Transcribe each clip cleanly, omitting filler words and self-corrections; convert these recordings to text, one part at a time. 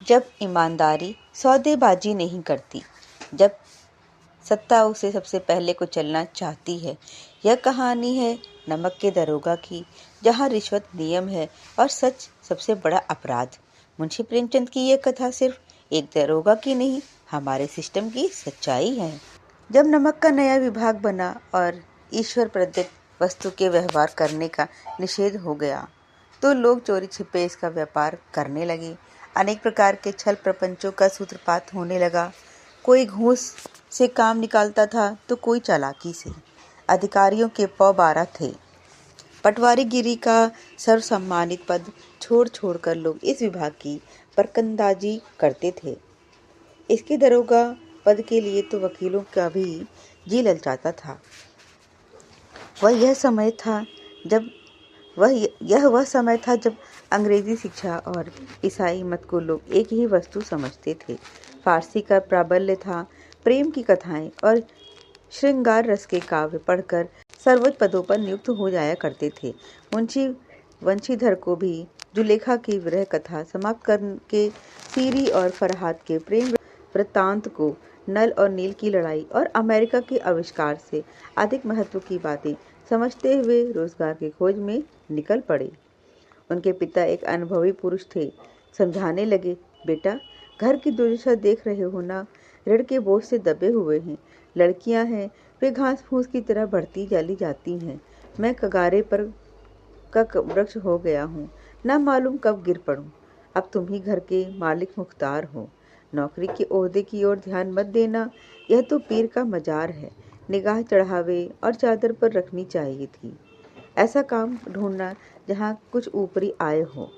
जब ईमानदारी सौदेबाजी नहीं करती, जब सत्ता उसे सबसे पहले कुचलना चाहती है। यह कहानी है नमक के दरोगा की, जहाँ रिश्वत नियम है और सच सबसे बड़ा अपराध। मुंशी प्रेमचंद की यह कथा सिर्फ एक दरोगा की नहीं, हमारे सिस्टम की सच्चाई है। जब नमक का नया विभाग बना और ईश्वर प्रदत्त वस्तु के व्यवहार करने का निषेध हो गया, तो लोग चोरी छिपे इसका व्यापार करने लगे। अनेक प्रकार के छल प्रपंचों का सूत्रपात होने लगा। कोई घूस से काम निकालता था तो कोई चालाकी से। अधिकारियों के पौ 12 थे। पटवारीगिरी का सर्वसम्मानित पद छोड़ कर लोग इस विभाग की परकंदाजी करते थे। इसके दरोगा पद के लिए तो वकीलों का भी जी ललचाता था। वह समय था जब अंग्रेजी शिक्षा और ईसाई मत को लोग एक ही वस्तु समझते थे। फारसी का प्राबल्य था। प्रेम की कथाएं और श्रृंगार रस के काव्य पढ़कर सर्वोच्च पदों पर नियुक्त हो जाया करते थे। मुंशी वंशीधर को भी जुलेखा की विरह कथा समाप्त करके सीरी और फरहाद के प्रेम वृत्तांत को, नल और नील की लड़ाई और अमेरिका के आविष्कार से अधिक महत्व की बातें समझते हुए रोजगार की खोज में निकल पड़े। उनके पिता एक अनुभवी पुरुष थे। समझाने लगे, बेटा, घर की दुर्दशा देख रहे हो ना, ऋण के बोझ से दबे हुए हैं। लड़कियां हैं, वे घास फूस की तरह बढ़ती चली जाती हैं। मैं कगारे पर का वृक्ष हो गया हूँ, ना मालूम कब गिर पड़ूं। अब तुम ही घर के मालिक मुख्तार हो। नौकरी के ओहदे की ओर ध्यान मत देना, यह तो पीर का मजार है। निगाह चढ़ावे और चादर पर रखनी चाहिए थी। ऐसा काम ढूंढना जहाँ कुछ ऊपरी आय हो।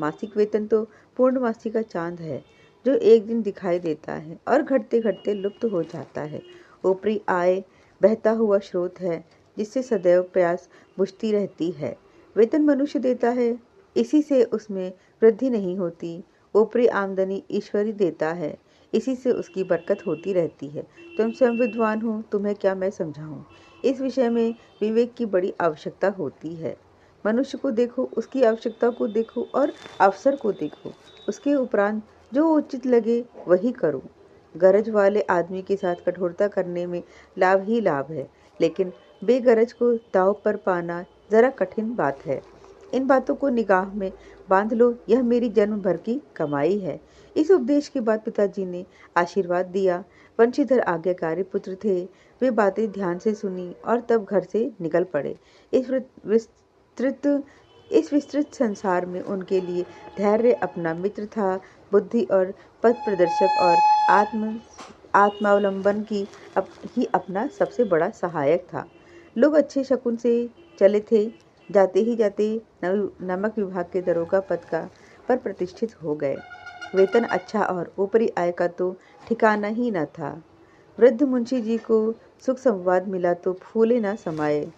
मासिक वेतन तो पूर्णमासी का चांद है, जो एक दिन दिखाई देता है और घटते घटते लुप्त हो जाता है। ऊपरी आय बहता हुआ स्रोत है, जिससे सदैव प्यास बुझती रहती है। वेतन मनुष्य देता है, इसी से उसमें वृद्धि नहीं होती। ऊपरी आमदनी ईश्वरी देता है, इसी से उसकी बरकत होती रहती है। तुम स्वयं विद्वान हो, तुम्हें क्या मैं समझाऊं। इस विषय में विवेक की बड़ी आवश्यकता होती है। मनुष्य को देखो, उसकी आवश्यकता को देखो और अवसर को देखो। उसके उपरांत जो उचित लगे वही करो। गरज वाले आदमी के साथ कठोरता करने में लाभ ही लाभ है, लेकिन बेगरज को दांव पर पाना जरा कठिन बात है। इन बातों को निगाह में बांध लो, यह मेरी जन्म भर की कमाई है। इस उपदेश के बाद पिताजी ने आशीर्वाद दिया। वंशीधर आज्ञाकारी पुत्र थे। वे बातें ध्यान से सुनी और तब घर से निकल पड़े। इस विस्तृत संसार में उनके लिए धैर्य अपना मित्र था। बुद्धि और पथ प्रदर्शक और आत्मावलंबन ही अपना सबसे बड़ा सहायक था। लोग अच्छे शकुन से चले थे। जाते ही जाते नमक विभाग के दरोगा पद पर प्रतिष्ठित हो गए। वेतन अच्छा और ऊपरी आय का तो ठिकाना ही न था। वृद्ध मुंशी जी को सुख संवाद मिला तो फूले न समाये।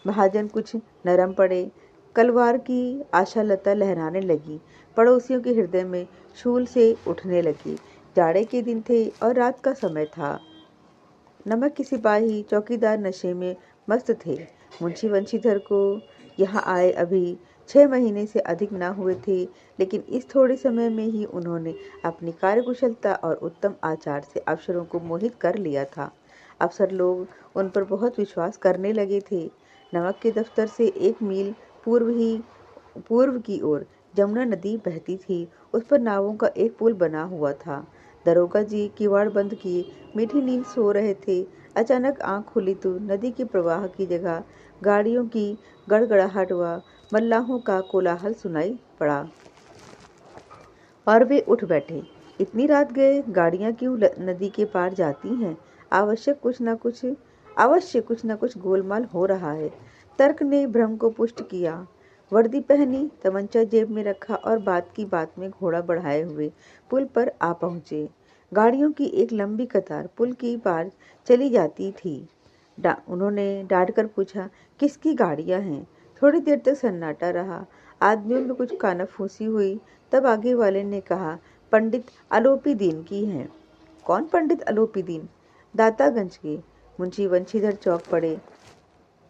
महाजन कुछ नरम पड़े। कलवार की आशालता लहराने लगी। पड़ोसियों के हृदय में शूल से उठने लगी। जाड़े के दिन थे और रात का समय था। नमक के सिपाही चौकीदार नशे में मस्त थे। मुंशी वंशीधर को यहाँ आए अभी 6 महीने से अधिक न हुए थे, लेकिन इस थोड़े समय में ही उन्होंने अपनी कार्यकुशलता और उत्तम आचार से अफसरों को मोहित कर लिया था। अफसर लोग उन पर बहुत विश्वास करने लगे थे। नमक के दफ्तर से 1 मील पूर्व की ओर जमुना नदी बहती थी। उस पर नावों का एक पुल बना हुआ था। दरोगा जी किवाड़ बंद किए मीठी नींद सो रहे थे। अचानक आंख खुली तो नदी के प्रवाह की जगह गाड़ियों की गड़गड़ाहट व मल्लाहों का कोलाहल सुनाई पड़ा और वे उठ बैठे। इतनी रात गए गाड़ियां क्यों नदी के पार जाती हैं? अवश्य कुछ न कुछ गोलमाल हो रहा है। तर्क ने भ्रम को पुष्ट किया। वर्दी पहनी, तमंचा जेब में रखा और बात की बात में घोड़ा बढ़ाए हुए पुल पर आ पहुंचे। गाड़ियों की एक लंबी कतार पुल की पार चली जाती थी। उन्होंने डांट कर पूछा, किसकी गाड़ियां हैं? थोड़ी देर तक सन्नाटा रहा। आदमियों में कुछ कानाफूसी हुई। तब आगे वाले ने कहा, पंडित आलोपी दीन की हैं। कौन पंडित आलोपी दीन? दातागंज के। मुंशी वंशीधर चौंक पड़े।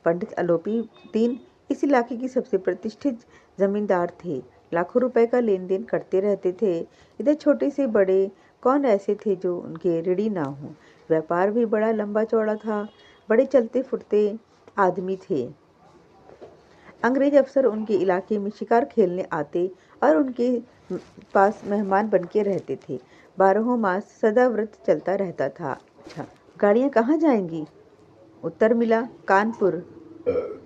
पंडित आलोपी दीन इस इलाके की सबसे प्रतिष्ठित जमींदार थे। लाखों रुपए का लेन देन करते रहते थे। इधर छोटे से बड़े कौन ऐसे थे जो उनके ऋणी ना हों। व्यापार भी बड़ा लंबा चौड़ा था, बड़े चलते फिरते आदमी थे। अंग्रेज अफसर उनके इलाके में शिकार खेलने आते और उनके पास मेहमान बन के रहते थे। 12 मास सदा व्रत चलता रहता था। अच्छा, गाड़ियाँ कहाँ जाएंगी? उत्तर मिला, कानपुर।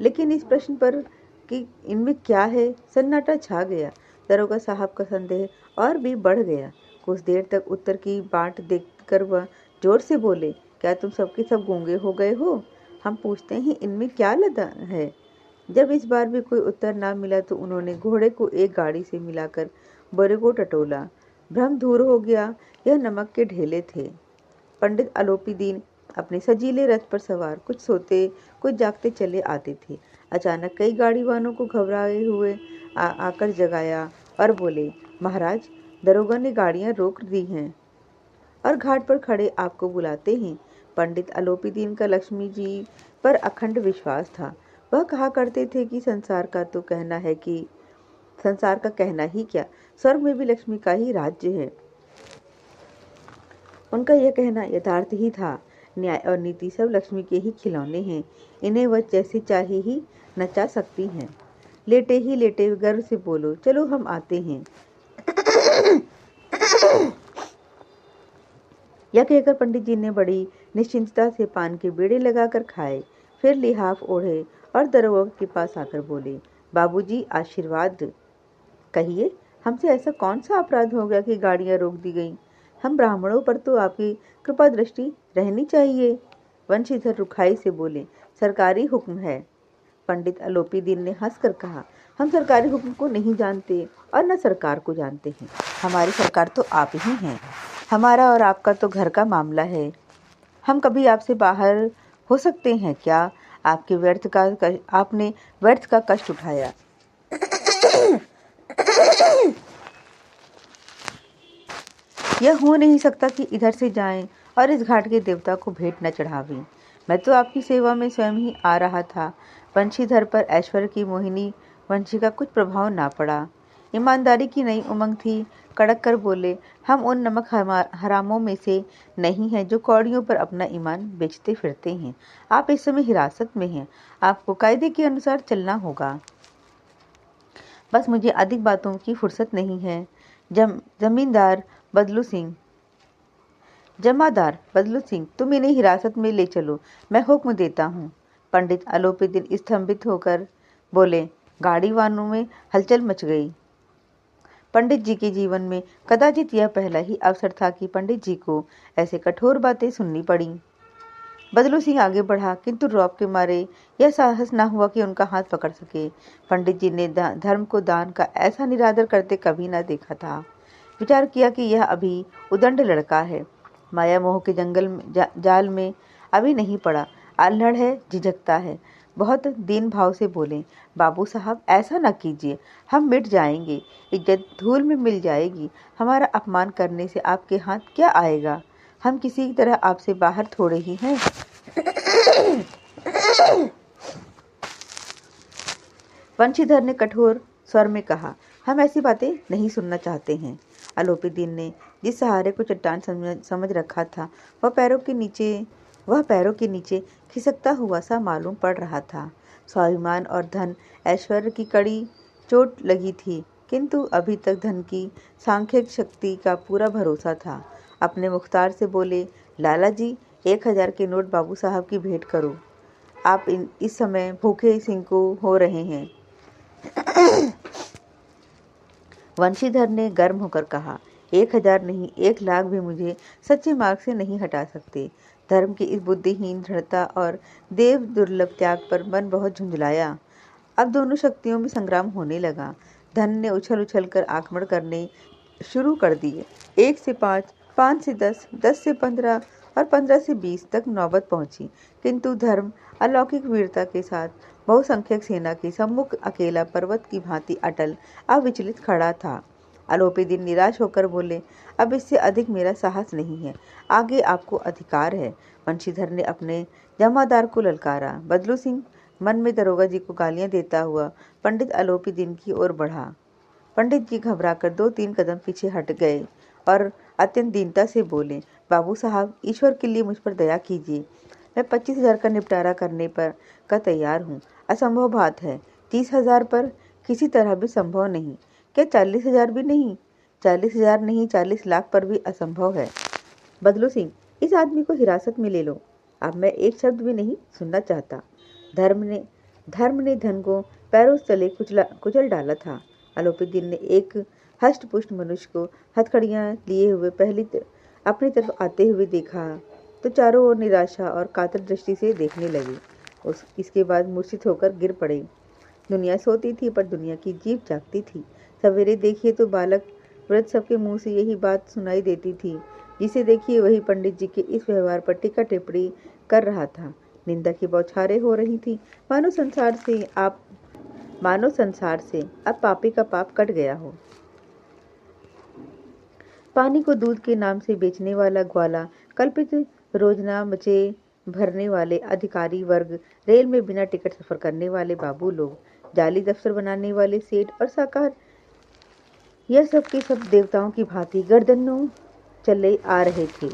लेकिन इस प्रश्न पर कि इनमें क्या है, सन्नाटा छा गया। दरोगा साहब का संदेह और भी बढ़ गया। कुछ देर तक उत्तर की बाट देखकर वह जोर से बोले, क्या तुम सबके सब गूंगे हो गए हो? हम पूछते हैं इनमें क्या लदा है। जब इस बार भी कोई उत्तर ना मिला तो उन्होंने घोड़े को एक गाड़ी से मिलाकर बोरे को टटोला। भ्रम दूर हो गया, यह नमक के ढेले थे। पंडित आलोपी दीन अपने सजीले रथ पर सवार कुछ सोते कुछ जागते चले आते थे। अचानक कई गाड़ी वालों को घबराए हुए आकर जगाया और बोले, महाराज, दरोगा ने गाड़ियां रोक दी हैं और घाट पर खड़े आपको बुलाते हैं। पंडित आलोपी दीन का लक्ष्मी जी पर अखंड विश्वास था। वह कहा करते थे कि संसार का कहना ही क्या, स्वर्ग में भी लक्ष्मी का ही राज्य है। उनका यह कहना यथार्थ ही था। न्याय और नीति सब लक्ष्मी के ही खिलौने हैं, इन्हें वह जैसे चाहे ही नचा सकती हैं। लेटे ही लेटे गर्व से बोलो, चलो हम आते हैं। यह कहकर पंडित जी ने बड़ी निश्चिंतता से पान के बेड़े लगाकर खाए, फिर लिहाफ ओढ़े और दरोगा के पास आकर बोले, बाबूजी, आशीर्वाद। कहिए, हमसे ऐसा कौन सा अपराध हो गया कि गाड़ियां रोक दी गईं? हम ब्राह्मणों पर तो आपकी कृपा दृष्टि रहनी चाहिए। वंशीधर रुखाई से बोले, सरकारी हुक्म है। पंडित आलोपी दीन ने हंसकर कहा, हम सरकारी हुक्म को नहीं जानते और न सरकार को जानते हैं। हमारी सरकार तो आप ही हैं। हमारा और आपका तो घर का मामला है। हम कभी आपसे बाहर हो सकते हैं क्या? आपने व्यर्थ का कष्ट उठाया। यह हो नहीं सकता कि इधर से जाएं और इस घाट के देवता को भेंट न चढ़ावें। मैं तो आपकी सेवा में स्वयं ही आ रहा था। वंशीधर पर ऐश्वर्य की मोहिनी वंशी का कुछ प्रभाव ना पड़ा। ईमानदारी की नई उमंग थी। कड़क कर बोले, हम उन नमक हरामों में से नहीं हैं जो कौड़ियों पर अपना ईमान बेचते फिरते हैं। आप इस समय हिरासत में हैं। आपको कायदे के अनुसार चलना होगा। बस मुझे अधिक बातों की फुर्सत नहीं है। जमादार बदलू सिंह, तुम इन्हें हिरासत में ले चलो, मैं हुक्म देता हूँ। पंडित आलोपी दीन स्तंभित होकर बोले, गाड़ी वानों में हलचल मच गई। पंडित जी के जीवन में कदाचित यह पहला ही अवसर था कि पंडित जी को ऐसे कठोर बातें सुननी पड़ी। बदलू सिंह आगे बढ़ा, किंतु रौब के मारे यह साहस न हुआ कि उनका हाथ पकड़ सके। पंडित जी ने धर्म को दान का ऐसा निरादर करते कभी न देखा था। विचार किया कि यह अभी उदंड लड़का है, माया मोह के जाल में अभी नहीं पड़ा, अल्हड़ है, झिझकता है। बहुत दीन भाव से बोले, बाबू साहब, ऐसा न कीजिए, हम मिट जाएंगे, इज्जत धूल में मिल जाएगी। हमारा अपमान करने से आपके हाथ क्या आएगा? हम किसी तरह आपसे बाहर थोड़े ही हैं। वंशीधर ने कठोर स्वर में कहा, हम ऐसी बातें नहीं सुनना चाहते हैं। आलोपी दीन ने जिस सहारे को चट्टान समझ रखा था वह पैरों के नीचे खिसकता हुआ सा मालूम पड़ रहा था। स्वाभिमान और धन ऐश्वर्य की कड़ी चोट लगी थी, किंतु अभी तक धन की सांख्यिक शक्ति का पूरा भरोसा था। अपने मुख्तार से बोले, लाला जी, 1000 के नोट बाबू साहब की भेंट करो। आप इस समय भूखे सिंह को हो रहे हैं। वंशीधर ने गर्म होकर कहा, 1000 नहीं, 1,00,000 भी मुझे सच्चे मार्ग से नहीं हटा सकते। धर्म की इस बुद्धिहीन दृढ़ता और देव दुर्लभ त्याग पर मन बहुत झुंझलाया। अब दोनों शक्तियों में संग्राम होने लगा। धन ने उछल उछल कर आक्रमण करने शुरू कर दिए। 1 से 5, 5 से 10, 10 से 15 और 15 से 20 तक नौबत पहुंची, किंतु धर्म अलौकिक वीरता के साथ बहुसंख्यक सेना के सम्मुख अकेला पर्वत की भांति अटल अविचलित खड़ा था। आलोपी दीन निराश होकर बोले, अब इससे अधिक मेरा साहस नहीं है, आगे आपको अधिकार है। वंशीधर ने अपने जमादार को ललकारा। बदलू सिंह मन में दरोगा जी को गालियां देता हुआ पंडित आलोपी दीन की ओर बढ़ा। पंडित जी घबराकर 2-3 कदम पीछे हट गए और अत्यंत दीनता से बोले, बाबू साहब, ईश्वर के लिए मुझ पर दया कीजिए। मैं 25,000 का निपटारा करने का तैयार हूँ। असंभव बात है। 30,000 पर किसी तरह भी संभव नहीं। क्या 40,000 भी नहीं? 40,000 नहीं, 40 लाख पर भी असंभव है। बदलू सिंह, इस आदमी को हिरासत में ले लो। अब मैं एक शब्द भी नहीं सुनना चाहता। धर्म ने धन को पैरों तले कुचल डाला था। आलोपीदीन ने एक हष्ट पुष्ट मनुष्य को हथकड़ियां लिए हुए अपनी तरफ आते हुए देखा तो चारों ओर निराशा और कातर दृष्टि से देखने लगे। इसके बाद मूर्छित होकर गिर पड़े। दुनिया सोती थी पर दुनिया की जीभ जागती थी। सवेरे देखिए तो बालक वृद्ध सबके मुंह से यही बात सुनाई देती थी। जिसे देखिए वही पंडित जी के इस व्यवहार पर टीका टिप्पणी कर रहा था। निंदा की बौछारें हो रही थी। मानो संसार से अब पापी का पाप कट गया हो। पानी को दूध के नाम से बेचने वाला ग्वाला, कल्पित रोजनामचे भरने वाले अधिकारी वर्ग, रेल में बिना टिकट सफर करने वाले बाबू लोग, जाली दफ्तर बनाने वाले सेठ और साकार, यह सब के सब देवताओं की भांति गर्दनों चले आ रहे थे।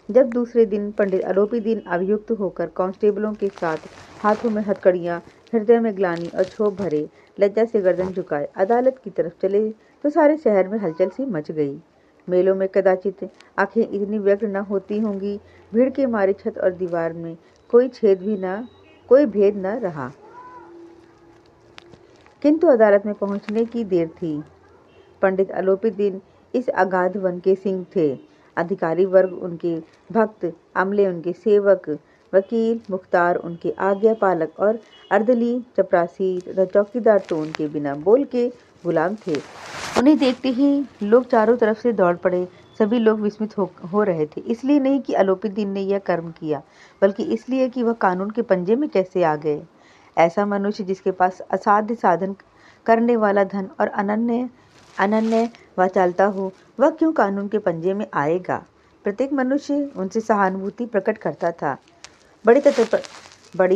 जब दूसरे दिन पंडित आलोपीदीन अभियुक्त होकर कांस्टेबलों के साथ हाथों में हथकड़ियां, हृदय में ग्लानि और क्षोभ भरे, लज्जा से गर्दन झुकाए अदालत की तरफ चले तो सारे शहर में हलचल सी मच गई। मेलों में कदाचित आंखें इतनी व्यग्र न होती होंगी। भीड़ के मारे छत और दीवार में कोई भेद न रहा। किंतु अदालत में पहुंचने की देर थी। पंडित आलोपीदीन इस अगाध वन के सिंह थे। अधिकारी वर्ग उनके भक्त, अमले उनके सेवक, वकील मुख्तार उनके आज्ञा पालक और अर्दली, चपरासी तथा चौकीदार तो उनके बिना बोल के गुलाम थे। उन्हें देखते ही लोग चारों तरफ से दौड़ पड़े। सभी लोग विस्मित हो रहे थे। इसलिए नहीं कि आलोपीदीन ने यह कर्म किया, बल्कि इसलिए कि वह कानून के पंजे में कैसे आ गए। ऐसा मनुष्य जिसके पास असाध्य साधन करने वाला धन और अनन्य वाचालता हो, वह क्यों कानून के पंजे में आएगा। प्रत्येक मनुष्य उनसे सहानुभूति प्रकट करता था। बड़ी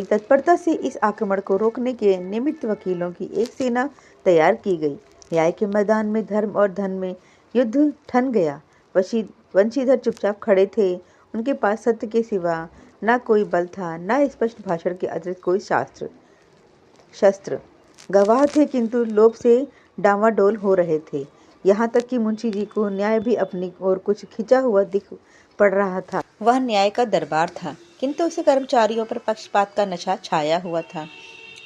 तत्परता से इस आक्रमण को रोकने के निमित्त वकीलों की एक सेना तैयार की गई। न्याय के मैदान में धर्म और धन में युद्ध ठन गया। वंशीधर चुपचाप खड़े थे। उनके पास सत्य के सिवा न कोई बल था, न स्पष्ट भाषण के अतिरिक्त कोई शस्त्र। गवाह थे किंतु लोभ से डामाडोल हो रहे थे। यहाँ तक कि मुंशी जी को न्याय भी अपनी ओर कुछ खिंचा हुआ दिख पड़ रहा था। वह न्याय का दरबार था, किंतु उसे कर्मचारियों पर पक्षपात का नशा छाया हुआ था।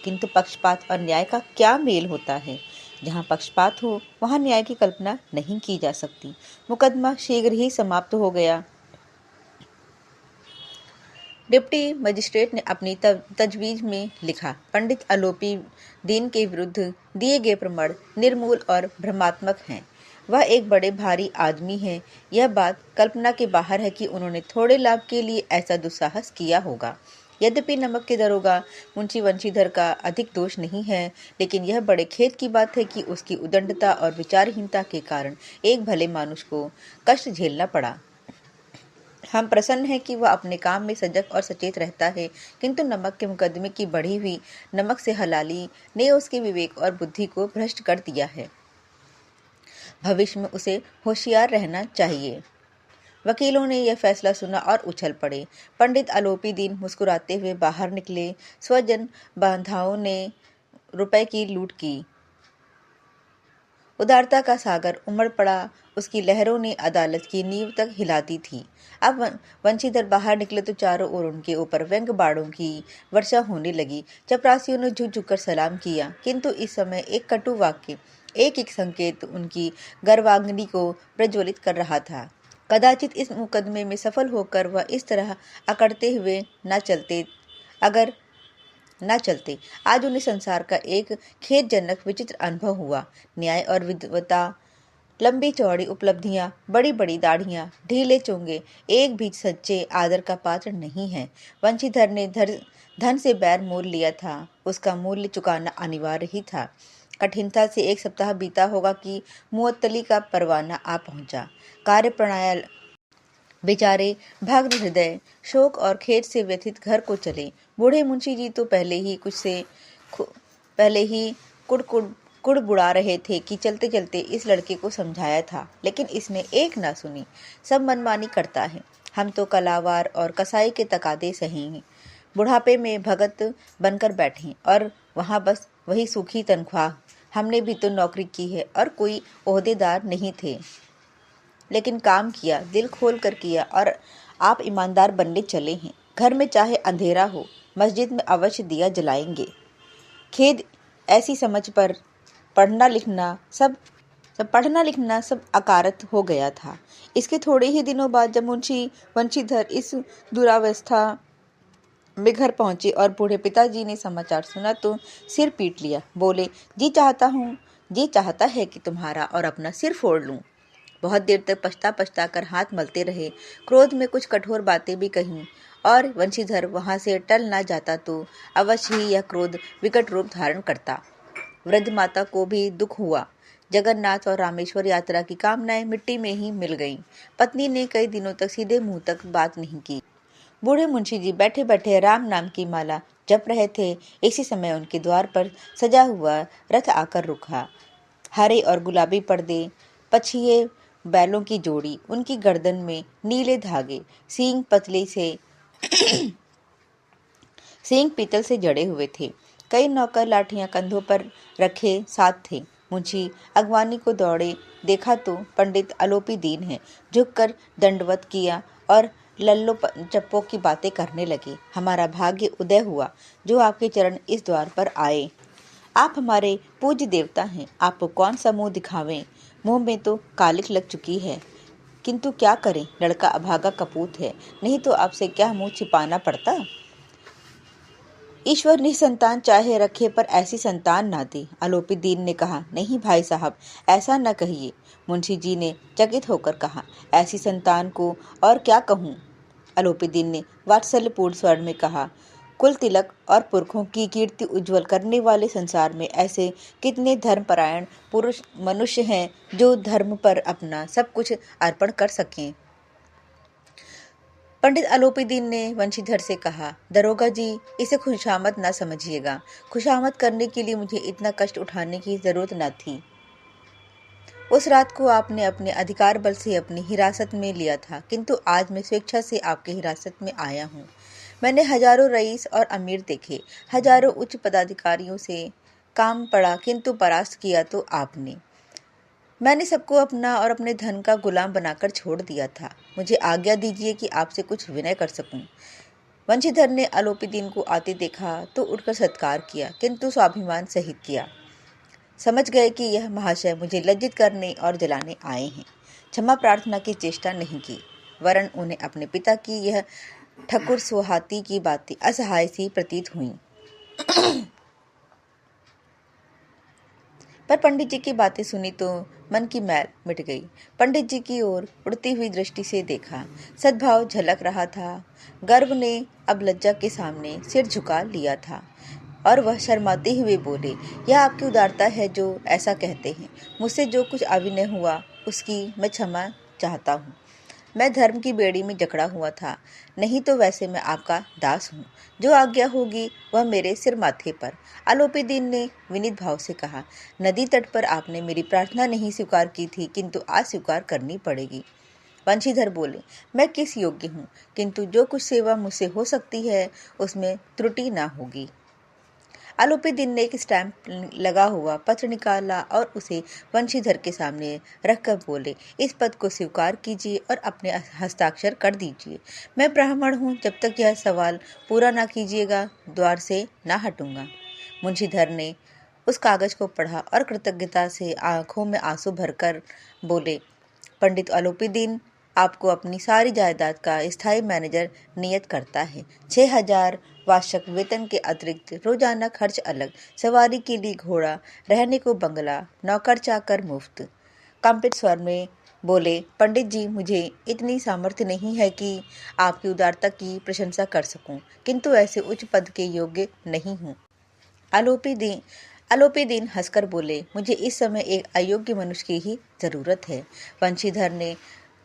किंतु पक्षपात और न्याय का क्या मेल होता है। जहाँ पक्षपात हो वहाँ न्याय की कल्पना नहीं की जा सकती। मुकदमा शीघ्र ही समाप्त हो गया। डिप्टी मजिस्ट्रेट ने अपनी तजवीज में लिखा, पंडित आलोपीदीन के विरुद्ध दिए गए प्रमाण निर्मूल और भ्रमात्मक हैं। वह एक बड़े भारी आदमी हैं। यह बात कल्पना के बाहर है कि उन्होंने थोड़े लाभ के लिए ऐसा दुस्साहस किया होगा। यद्यपि नमक के दरोगा मुंशी वंशीधर का अधिक दोष नहीं है, लेकिन यह बड़े खेद की बात है कि उसकी उदंडता और विचारहीनता के कारण एक भले मानुष को कष्ट झेलना पड़ा। हम प्रसन्न हैं कि वह अपने काम में सजग और सचेत रहता है, किंतु नमक के मुकदमे की बढ़ी हुई नमक से हलाली ने उसके विवेक और बुद्धि को भ्रष्ट कर दिया है। भविष्य में उसे होशियार रहना चाहिए। वकीलों ने यह फैसला सुना और उछल पड़े। पंडित आलोपीदीन मुस्कुराते हुए बाहर निकले। स्वजन बांधाओं ने रुपए की लूट की। उदारता का सागर उमड़ पड़ा। उसकी लहरों ने अदालत की नींव तक हिला दी थी। अब वंशीधर बाहर निकले तो चारों ओर उनके ऊपर व्यंग्य बाणों की वर्षा होने लगी। चपरासियों ने झुक झुक कर सलाम किया, किंतु इस समय एक कटु वाक्य, एक एक संकेत उनकी गर्वांगनी को प्रज्वलित कर रहा था। कदाचित इस मुकदमे में सफल होकर वह इस तरह अकड़ते हुए न चलते। आज उन्हें संसार का एक खेदजनक विचित्र अनुभव हुआ। न्याय और विद्वता, लंबी चौड़ी उपलब्धियां, बड़ी बड़ी दाढ़ियां, ढीले चोंगे एक भी सच्चे आदर का पात्र नहीं है। वंशीधर ने धन से बैर मोल लिया था। उसका मूल्य चुकाना अनिवार्य ही था। कठिनता से 1 सप्ताह बीता होगा कि मुअत्तली का परवाना आ पहुंचा। कार्य प्रणायल बेचारे भग्न हृदय, शोक और खेद से व्यथित घर को चले। बूढ़े मुंशी जी तो पहले ही कुड़बुड़ा रहे थे कि चलते चलते इस लड़के को समझाया था, लेकिन इसने एक ना सुनी। सब मनमानी करता है। हम तो कलावार और कसाई के तकादे सही हैं। बुढ़ापे में भगत बनकर बैठे और वहाँ बस वही सूखी तनख्वाह। हमने भी तो नौकरी की है और कोई ओहदेदार नहीं थे, लेकिन काम किया, दिल खोल कर किया, और आप ईमानदार बनने चले हैं। घर में चाहे अंधेरा हो, मस्जिद में अवश्य दिया जलाएंगे। खेद ऐसी समझ पर पढ़ना लिखना सब अकारत हो गया था। इसके थोड़े ही दिनों बाद जब मुंशी वंशीधर इस दुरावस्था में घर पहुंचे और बूढ़े पिताजी ने समाचार सुना तो सिर पीट लिया। बोले, जी चाहता है कि तुम्हारा और अपना सिर फोड़ लूं। बहुत देर तक पछता कर हाथ मलते रहे। क्रोध में कुछ कठोर बातें भी कहीं, और वंशीधर वहां से टल ना जाता तो अवश्य ही यह क्रोध विकट रूप धारण करता। वृद्ध माता को भी दुख हुआ। जगन्नाथ और रामेश्वर यात्रा की कामनाएं मिट्टी में ही मिल गईं। पत्नी ने कई दिनों तक सीधे मुंह तक बात नहीं की। बूढ़े मुंशी जी बैठे बैठे राम नाम की माला जप रहे थे। इसी समय उनके द्वार पर सजा हुआ रथ आकर रुका। हरे और गुलाबी पर्दे, पछिए बैलों की जोड़ी, उनकी गर्दन में नीले धागे, सींग पीतल से जड़े हुए थे। कई नौकर लाठियां कंधों पर रखे साथ थे। मुंशी अगवानी को दौड़े देखा तो पंडित आलोपी दीन है। झुककर दंडवत किया और लल्लो चप्पो की बातें करने लगे। हमारा भाग्य उदय हुआ जो आपके चरण इस द्वार पर आए। आप हमारे पूज्य देवता हैं। आपको कौन सा मुंह दिखावें। मुंह में तो कालिख लग चुकी है, किंतु क्या करें, लड़का अभागा कपूत है, नहीं तो आपसे क्या मुंह छिपाना पड़ता। ईश्वर निसंतान चाहे रखे पर ऐसी संतान ना दे। आलोपी दीन ने कहा, नहीं भाई साहब, ऐसा न कहिए। मुंशी जी ने चकित होकर कहा, ऐसी संतान को और क्या कहूँ। आलोपी दीन ने वात्सल्यपूर्ण स्वर में कहा, कुल तिलक और पुरखों की कीर्ति उज्जवल करने वाले संसार में ऐसे कितने धर्मपरायण पुरुष मनुष्य हैं जो धर्म पर अपना सब कुछ अर्पण कर सकें। पंडित आलोपी दीन ने वंशीधर से कहा, दरोगा जी, इसे खुशामद ना समझिएगा। खुशामद करने के लिए मुझे इतना कष्ट उठाने की जरूरत न थी। उस रात को आपने अपने अधिकार बल से अपनी हिरासत में लिया था, किंतु आज मैं स्वेच्छा से आपकी हिरासत में आया हूँ। मैंने हजारों रईस और अमीर देखे, हजारों उच्च पदाधिकारियों से काम पड़ा, किंतु परास्त किया तो आपने। मैंने सबको अपना और अपने धन का गुलाम बनाकर छोड़ दिया था। मुझे आज्ञा दीजिए कि आपसे कुछ विनय कर सकूं। वंशीधर ने आलोपी दीन को आते देखा तो उठकर सत्कार किया, किंतु स्वाभिमान सहित किया। समझ गए कि यह महाशय मुझे लज्जित करने और जलाने आए हैं। क्षमा प्रार्थना की चेष्टा नहीं की, वरन उन्हें अपने पिता की यह ठकुर सुहाती की बातें असहाय सी प्रतीत हुई। पर पंडित जी की बातें सुनी तो मन की मैल मिट गई। पंडित जी की ओर उड़ती हुई दृष्टि से देखा। सद्भाव झलक रहा था। गर्व ने अब लज्जा के सामने सिर झुका लिया था और वह शर्माते हुए बोले, यह आपकी उदारता है जो ऐसा कहते हैं। मुझसे जो कुछ अविनय हुआ उसकी मैं क्षमा चाहता हूँ। मैं धर्म की बेड़ी में जकड़ा हुआ था, नहीं तो वैसे मैं आपका दास हूँ। जो आज्ञा होगी वह मेरे सिर माथे पर। आलोपी दीन ने विनीत भाव से कहा, नदी तट पर आपने मेरी प्रार्थना नहीं स्वीकार की थी, किंतु आज स्वीकार करनी पड़ेगी। वंशीधर बोले, मैं किस योग्य हूँ, किंतु जो कुछ सेवा मुझसे हो सकती है उसमें त्रुटि ना होगी। आलोपी दीन ने एक स्टैंप लगा हुआ पत्र निकाला और उसे वंशीधर के सामने रखकर बोले, इस पद को स्वीकार कीजिए और अपने हस्ताक्षर कर दीजिए। मैं ब्राह्मण हूँ, जब तक यह सवाल पूरा ना कीजिएगा द्वार से ना हटूंगा। मुंशीधर ने उस कागज को पढ़ा और कृतज्ञता से आंखों में आंसू भरकर बोले, पंडित आलोपी दीन आपको अपनी सारी जायदाद का स्थायी मैनेजर नियत करता है। 6000 वार्षिक वेतन के अतिरिक्त रोजाना खर्च अलग, सवारी के लिए घोड़ा, रहने को बंगला, नौकर चाकर मुफ्त। कंपित स्वर में बोले, पंडित जी, मुझे इतनी सामर्थ्य नहीं है कि आपकी उदारता की प्रशंसा कर सकूं, किंतु ऐसे उच्च पद के योग्य नहीं हूँ। आलोपी दीन हंसकर बोले, मुझे इस समय एक अयोग्य मनुष्य की ही जरूरत है। वंशीधर ने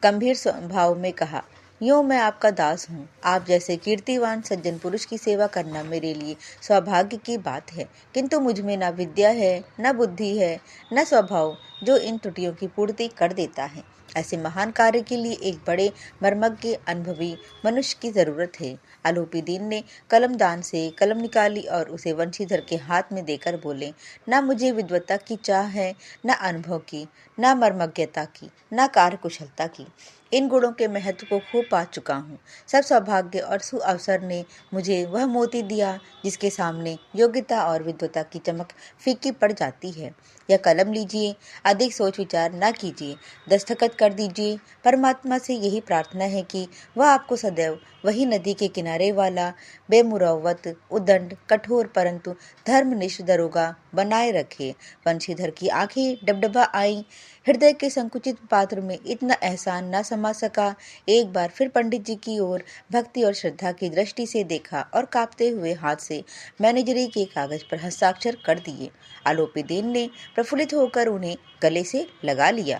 गंभीर भाव में कहा, यूँ मैं आपका दास हूँ। आप जैसे कीर्तिवान सज्जन पुरुष की सेवा करना मेरे लिए सौभाग्य की बात है, किंतु मुझ में न विद्या है, न बुद्धि है, न स्वभाव जो इन त्रुटियों की पूर्ति कर देता है। ऐसे महान कार्य के लिए एक बड़े मर्मज्ञ अनुभवी मनुष्य की जरूरत है। आलोपीदीन ने कलमदान से कलम निकाली और उसे वंशीधर के हाथ में देकर बोले, न मुझे विद्वत्ता की चाह है, न अनुभव की, न मर्मज्ञता की, न कार्यकुशलता की। इन गुणों के महत्व को खूब पा चुका हूँ। सब सौभाग्य और सुअवसर ने मुझे वह मोती दिया जिसके सामने योग्यता और विद्वता की चमक फीकी पड़ जाती है। यह कलम लीजिए, अधिक सोच विचार न कीजिए, दस्तखत कर दीजिए। परमात्मा से यही प्रार्थना है कि वह आपको सदैव वही नदी के किनारे वाला बेमुरव्वत, उद्दंड, कठोर परंतु धर्मनिष्ठ दरोगा बनाए रखे। वंशीधर की आंखें डबडबा आई। हृदय के संकुचित पात्र में इतना एहसान न समा सका। एक बार फिर पंडित जी की ओर भक्ति और श्रद्धा की दृष्टि से देखा और कांपते हुए हाथ से मैनेजरी के कागज पर हस्ताक्षर कर दिए। आलोपीदीन ने प्रफुल्लित होकर उन्हें गले से लगा लिया।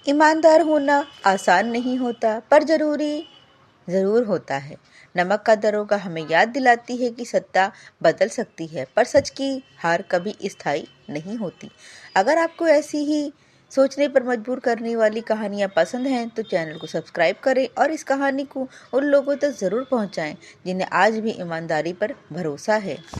ईमानदार होना आसान नहीं होता, पर जरूर होता है। नमक का दरोगा हमें याद दिलाती है कि सत्ता बदल सकती है, पर सच की हार कभी स्थायी नहीं होती। अगर आपको ऐसी ही सोचने पर मजबूर करने वाली कहानियाँ पसंद हैं तो चैनल को सब्सक्राइब करें और इस कहानी को उन लोगों तक ज़रूर पहुँचाएं जिन्हें आज भी ईमानदारी पर भरोसा है।